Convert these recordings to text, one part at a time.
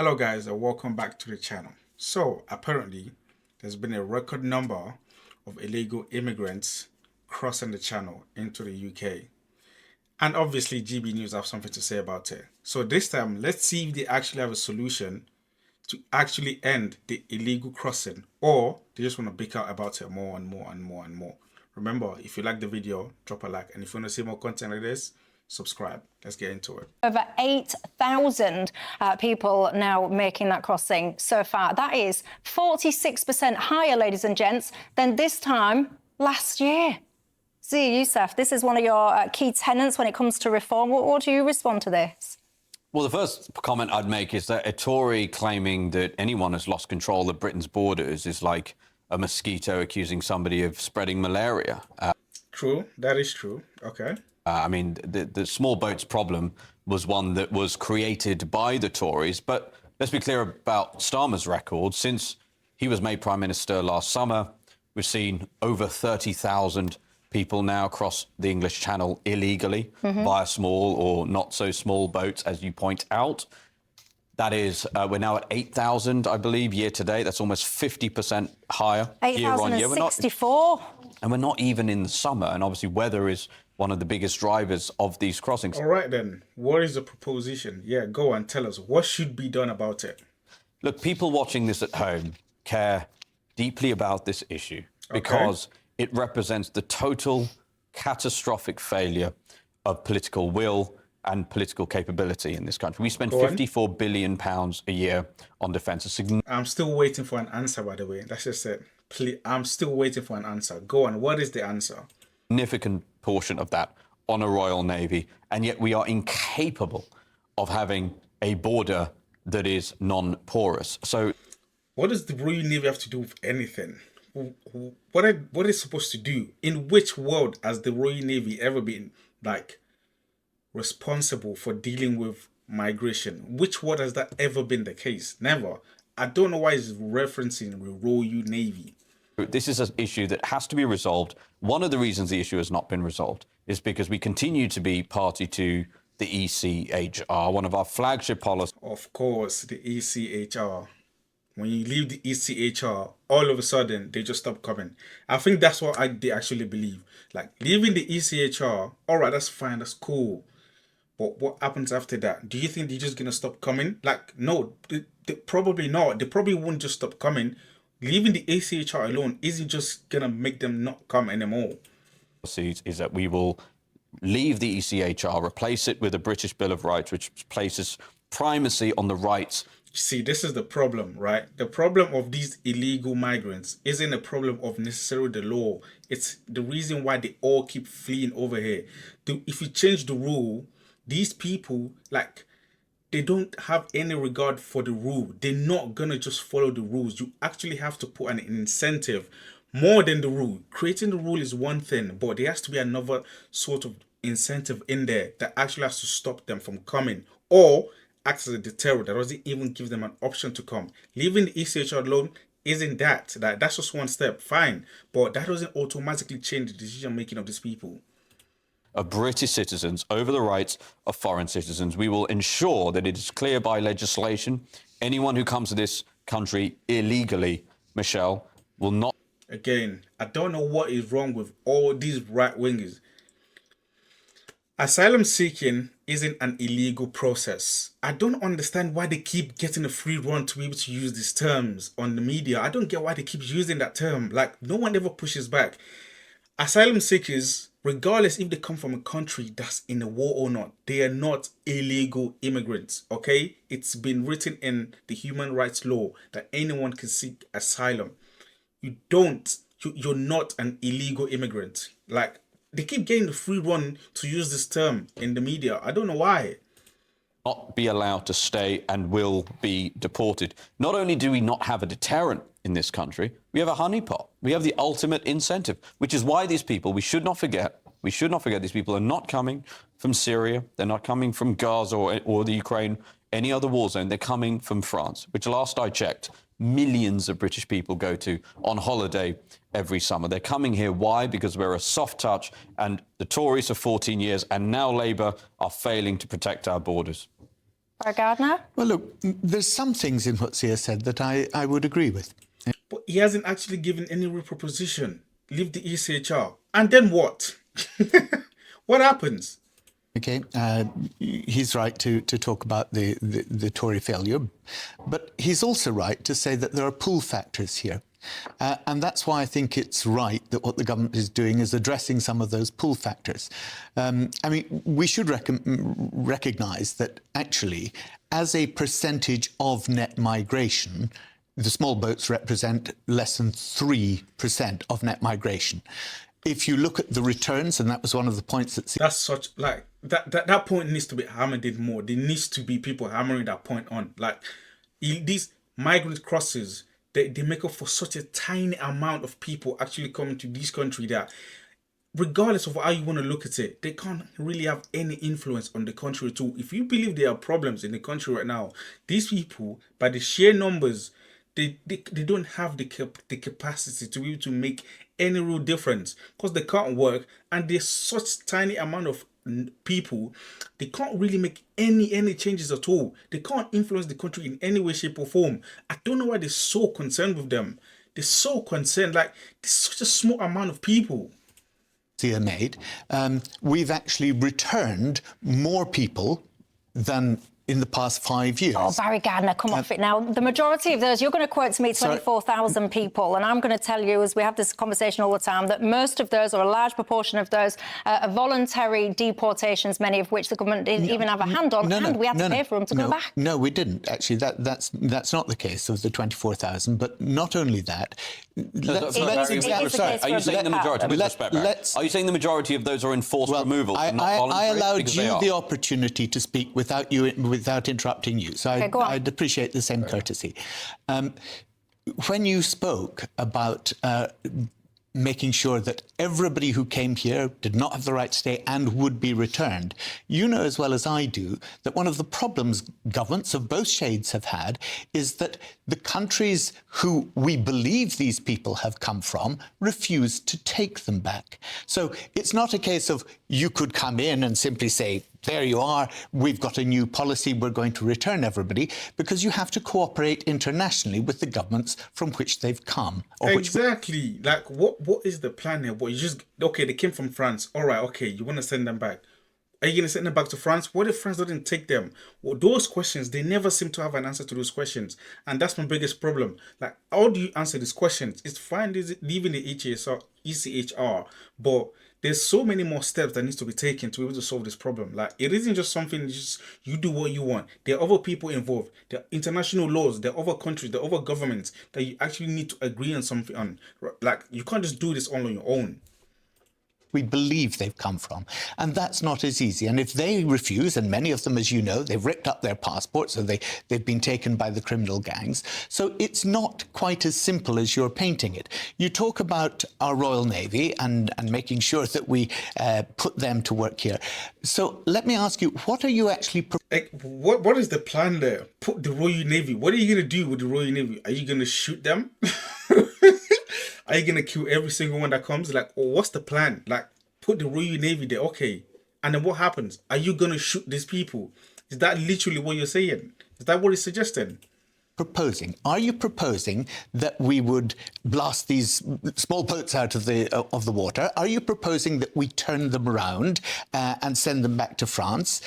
Hello guys and welcome back to the channel. So apparently there's been a record number of illegal immigrants crossing the channel into the UK. And obviously GB News have something to say about it. So this time let's see if they actually have a solution to actually end the illegal crossing, or they just want to bicker about it more and more and more and more. Remember, if you like the video, drop a like, and if you want to see more content like this, subscribe. Let's get into it. Over 8,000 people now making that crossing so far. That is 46% higher, ladies and gents, than this time last year. Zia Youssef, this is one of your key tenets when it comes to reform. What do you respond to this? Well, the first comment I'd make is that a Tory claiming that anyone has lost control of Britain's borders is like a mosquito accusing somebody of spreading malaria. True, that is true. Okay. I mean, the small boats problem was one that was created by the Tories. But let's be clear about Starmer's record. Since he was made Prime Minister last summer, we've seen over 30,000 people now cross the English Channel illegally via small or not so small boats, as you point out. That is, we're now at 8,000, I believe, year to date. That's almost 50% higher year on year. 8,064. And we're not even in the summer. And obviously weather is one of the biggest drivers of these crossings. All right, then. What is the proposition? Yeah, go and tell us. What should be done about it? Look, people watching this at home care deeply about this issue because it represents the total catastrophic failure of political will and political capability in this country. We spend £54 billion a year on defence. I'm still waiting for an answer, by the way. That's just it. Please, I'm still waiting for an answer. Go on. What is the answer? Significant portion of that on a Royal Navy, and yet we are incapable of having a border that is non-porous. So what does the Royal Navy have to do with anything? What is it supposed to do? In which world has the Royal Navy ever been like responsible for dealing with migration? Which world has that ever been the case? Never. I don't know why it's referencing the Royal Navy. This is an issue that has to be resolved. One of the reasons the issue has not been resolved is because we continue to be party to the ECHR, one of our flagship policies. Of course, the ECHR. When you leave the ECHR, all of a sudden, they just stop coming. I think that's what they actually believe. Like, leaving the ECHR, all right, that's fine, that's cool. But what happens after that? Do you think they're just going to stop coming? Like, no, they probably not. They probably won't just stop coming. Leaving the ECHR alone isn't just going to make them not come anymore. Is that we will leave the ECHR, replace it with a British Bill of Rights, which places primacy on the rights. See, this is the problem, right? The problem of these illegal migrants isn't a problem of necessarily the law. It's the reason why they all keep fleeing over here. If you change the rule, these people, like, they don't have any regard for the rule. They're not going to just follow the rules. You actually have to put an incentive more than the rule. Creating the rule is one thing, but there has to be another sort of incentive in there that actually has to stop them from coming, or acts as a deterrent that doesn't even give them an option to come. Leaving the ECHR alone isn't that. That's just one step, fine. But that doesn't automatically change the decision making of these people. Of British citizens over the rights of foreign citizens. We will ensure that it is clear by legislation anyone who comes to this country illegally, Michelle, will not. Again, I don't know what is wrong with all these right-wingers. Asylum seeking isn't an illegal process. I don't understand why they keep getting a free run to be able to use these terms on the media. I don't get why they keep using that term. Like, no one ever pushes back. Asylum seekers, regardless if they come from a country that's in a war or not, they are not illegal immigrants, okay? It's been written in the human rights law that anyone can seek asylum. You're not an illegal immigrant. Like, they keep getting the free run to use this term in the media. I don't know why. Not be allowed to stay and will be deported. Not only do we not have a deterrent in this country, we have a honeypot. We have the ultimate incentive, which is why these people, we should not forget these people are not coming from Syria. They're not coming from Gaza or the Ukraine, any other war zone. They're coming from France, which last I checked, millions of British people go to on holiday every summer. They're coming here. Why? Because we're a soft touch, and the Tories for 14 years and now Labour are failing to protect our borders. Barry Gardner? Well, look, there's some things in what Sia said that I would agree with. But he hasn't actually given any real proposition. Leave the ECHR. And then what? What happens? Okay, he's right to talk about the Tory failure, but he's also right to say that there are pull factors here. And that's why I think it's right that what the government is doing is addressing some of those pull factors. I mean, we should recognise that actually, as a percentage of net migration, the small boats represent less than 3% of net migration. If you look at the returns, and that was one of the points that's such like that point needs to be hammered in more. There needs to be people hammering that point on. Like these migrant crosses, they make up for such a tiny amount of people actually coming to this country that, regardless of how you want to look at it, they can't really have any influence on the country at all. If you believe there are problems in the country right now, these people, by the sheer numbers, they don't have the capacity to be able to make any real difference because they can't work, and there's such tiny amount of people, they can't really make any changes at all. They can't influence the country in any way, shape or form. I don't know why they're so concerned with them. They're so concerned, like there's such a small amount of people. Made, we've actually returned more people than in the past 5 years. Oh, Barry Gardner, come off it now. The majority of those, you're going to quote to me 24,000 people, and I'm going to tell you, as we have this conversation all the time, that most of those, or a large proportion of those, are voluntary deportations, many of which the government didn't even have a hand on, and we had to pay for them to go back. No, we didn't. Actually, that's not the case of the 24,000, but not only that. Are you saying the majority? With respect, Barry, are you saying the majority of those are enforced removals? I allowed you the opportunity to speak without interrupting you, so I'd appreciate the same courtesy. When you spoke about making sure that everybody who came here did not have the right to stay and would be returned, you know as well as I do that one of the problems governments of both shades have had is that the countries who we believe these people have come from refuse to take them back. So it's not a case of you could come in and simply say, there you are, we've got a new policy, we're going to return everybody, because you have to cooperate internationally with the governments from which they've come. Exactly. Like, what is the plan here? What, you just, okay, they came from France. All right, okay, you want to send them back. Are you going to send them back to France? What if France didn't take them? Well, those questions, they never seem to have an answer to those questions. And that's my biggest problem. Like, how do you answer these questions? It's fine leaving the ECHR, but there's so many more steps that needs to be taken to be able to solve this problem. Like, it isn't just something just you do what you want. There are other people involved. There are international laws. There are other countries. There are other governments that you actually need to agree on something on. Like, you can't just do this all on your own. We believe they've come from. And that's not as easy. And if they refuse, and many of them, as you know, they've ripped up their passports, so they've been taken by the criminal gangs. So it's not quite as simple as you're painting it. You talk about our Royal Navy and making sure that we put them to work here. So let me ask you, what are you actually... What is the plan there? Put the Royal Navy. What are you going to do with the Royal Navy? Are you going to shoot them? Are you going to kill every single one that comes? Like, what's the plan? Like, put the Royal Navy there, okay. And then what happens? Are you going to shoot these people? Is that literally what you're saying? Is that what you're suggesting? Are you proposing that we would blast these small boats out of the water? Are you proposing that we turn them around and send them back to France?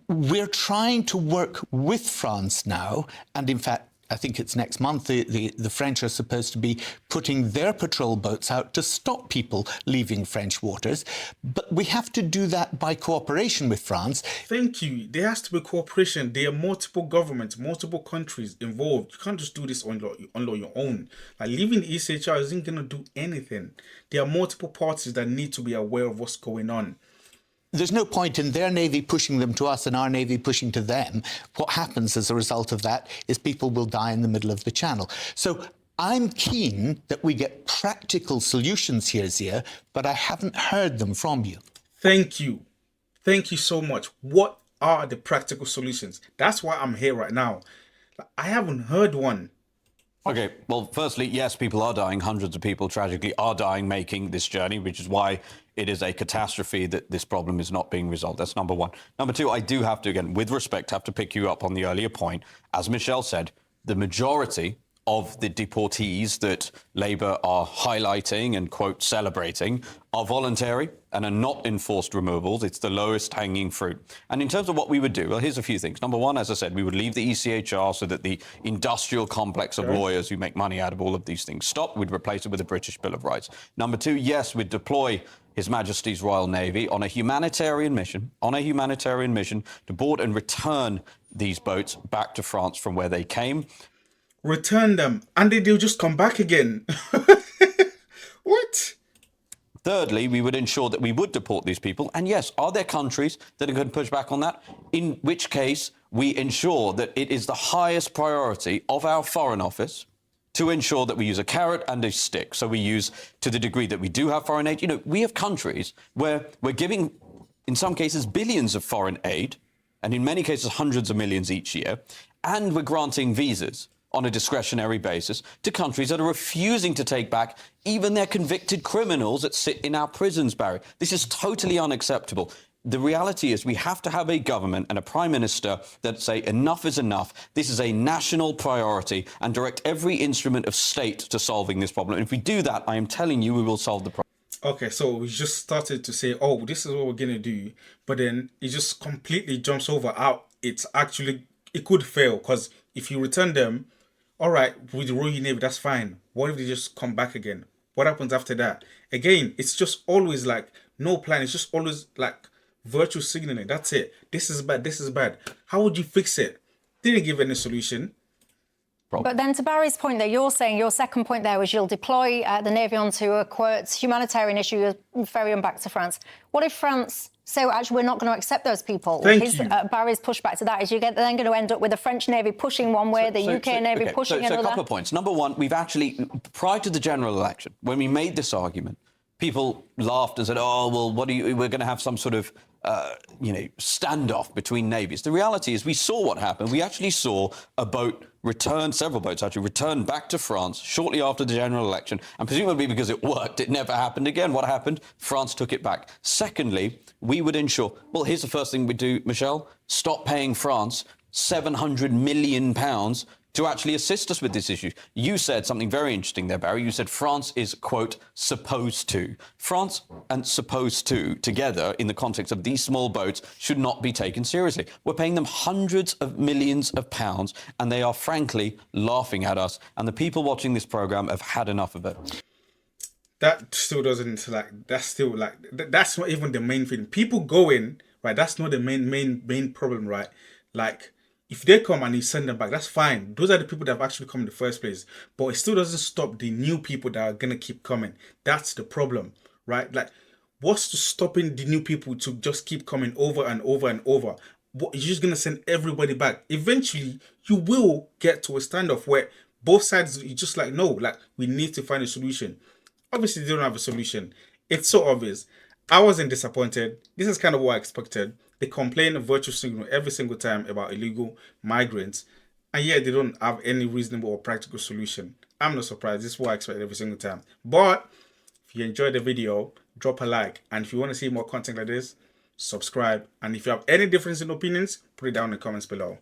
We're trying to work with France now, and in fact, I think it's next month, the French are supposed to be putting their patrol boats out to stop people leaving French waters. But we have to do that by cooperation with France. Thank you. There has to be cooperation. There are multiple governments, multiple countries involved. You can't just do this on your own. Like, leaving the ECHR isn't going to do anything. There are multiple parties that need to be aware of what's going on. There's no point in their Navy pushing them to us and our Navy pushing to them. What happens as a result of that is people will die in the middle of the channel. So I'm keen that we get practical solutions here, Zia, but I haven't heard them from you. Thank you. Thank you so much. What are the practical solutions? That's why I'm here right now. I haven't heard one. Okay, well, firstly, yes, people are dying. Hundreds of people tragically are dying making this journey, which is why it is a catastrophe that this problem is not being resolved. That's number one. Number two, I do have to, again, with respect, have to pick you up on the earlier point. As Michelle said, the majority of the deportees that Labour are highlighting and, quote, celebrating are voluntary and are not enforced removals. It's the lowest hanging fruit. And in terms of what we would do, well, here's a few things. Number one, as I said, we would leave the ECHR so that the industrial complex of lawyers who make money out of all of these things stop. We'd replace it with a British Bill of Rights. Number two, yes, we'd deploy His Majesty's Royal Navy on a humanitarian mission, to board and return these boats back to France from where they came. Return them, and they'll just come back again. What? Thirdly, we would ensure that we would deport these people. And yes, are there countries that are going to push back on that? In which case, we ensure that it is the highest priority of our Foreign Office to ensure that we use a carrot and a stick. So we use, to the degree that we do have foreign aid, we have countries where we're giving, in some cases, billions of foreign aid, and in many cases, hundreds of millions each year, and we're granting visas on a discretionary basis to countries that are refusing to take back even their convicted criminals that sit in our prisons, Barry. This is totally unacceptable. The reality is we have to have a government and a prime minister that say enough is enough. This is a national priority, and direct every instrument of state to solving this problem. And if we do that, I am telling you, we will solve the problem. Okay, so we just started to say, oh, this is what we're going to do. But then it just completely jumps over out. It could fail, because if you return them, all right, with the Royal Navy, that's fine. What if they just come back again? What happens after that? Again, it's just always like no plan. It's just always like virtue signaling. That's it. This is bad. This is bad. How would you fix it? Didn't give any solution. But then to Barry's point there, you're saying your second point there was you'll deploy the Navy onto a, quote, humanitarian issue, ferry them back to France. What if France say, well, actually, we're not going to accept those people? Barry's pushback to that is you're then going to end up with the French Navy pushing one way, the UK Navy pushing another. So a couple of points. Number one, we've actually, prior to the general election, when we made this argument, people laughed and said, oh, well, we're going to have some sort of standoff between navies. The reality is we saw what happened. We actually saw several boats return back to France shortly after the general election. And presumably because it worked, it never happened again. What happened? France took it back. Secondly, we would ensure, well, here's the first thing we do, Michelle, stop paying France £700 million to actually assist us with this issue. You said something very interesting there, Barry. You said France is, quote, supposed to. France and supposed to, together, in the context of these small boats, should not be taken seriously. We're paying them hundreds of millions of pounds, and they are, frankly, laughing at us. And the people watching this programme have had enough of it. That still doesn't, that's not even the main thing. People going, right, that's not the main problem, right? Like, if they come and you send them back, that's fine. Those are the people that have actually come in the first place. But it still doesn't stop the new people that are going to keep coming. That's the problem, right? Like, what's stopping the new people to just keep coming over and over and over? You're just going to send everybody back. Eventually, you will get to a standoff where both sides, you're just like, no, like, we need to find a solution. Obviously, they don't have a solution. It's so obvious. I wasn't disappointed. This is kind of what I expected. They complain of virtue signal every single time about illegal migrants, and yet they don't have any reasonable or practical solution. I'm not surprised. This is what I expect every single time. But if you enjoyed the video, drop a like. And if you want to see more content like this, subscribe. And if you have any difference in opinions, put it down in the comments below.